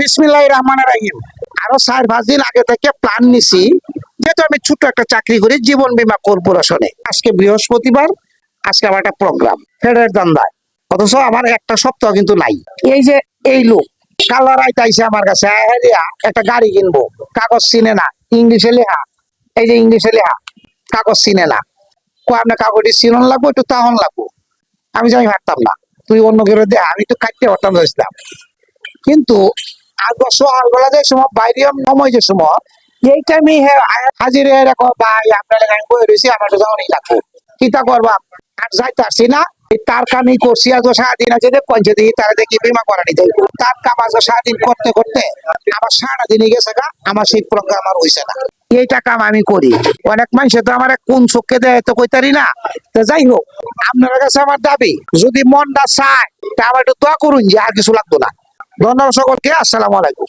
বিসমিল্লাহির রহমানির রহিম। আরো 4-5 দিন আগে থেকে প্ল্যান নিছি, যেহেতু আমি ছোট একটা চাকরি করি জীবন বীমা কর্পোরেশনে। আজকে বৃহস্পতিবার, আজকে আমার একটা প্রোগ্রাম ফেডারেল দান্দায়, অথচ আমার একটা সপ্তাহ কিন্তু নাই। এই যে এই লোক কালার আইতাইছে আমার কাছে, একটা গাড়ি কিনবো, কাগজ চিনে না, ইংলিশে লেখা, এই যে ইংলিশে লেখা, কাগজ চিনে না। আপনার কাগজটি চিনন লাগবো, একটু তাহন লাগবো। আমি যাই পারতাম না, তুই অন্য কেউ দে, আমি তো কাটতে পারতাম না। কিন্তু আগে সকালবেলা যে সময় বাইরে নময় যে সময়, এই টাইমে হাজির হয়ে রাখো ভাই, আপনার আমি বই রয়েছি, আমার তো যাওয়াই লাগবো, কিতা করবা আর যাইতে আসছি না। তার কামই করছি আজ সারাদিন আছে, পঞ্চায়েত দিয়ে তারা দেখি বিমা করা নিতে তার কাম আজ সারাদিন করতে করতে আমার সারাদিনই গেছে গা, আমার সেই প্রোগ্রাম আর হয়েছে না। এইটা কাম আমি করি, অনেক মানুষ তো আমার কোন চোখে দেয় তো কইতারি না। তো যাই হোক, আপনার কাছে আমার দাবি, যদি মনটা চায় তা আমার একটু দোয়া করুন, যে আর কিছু লাগতো না। ধন্যবাদ সকলকে, আসসালামু আলাইকুম।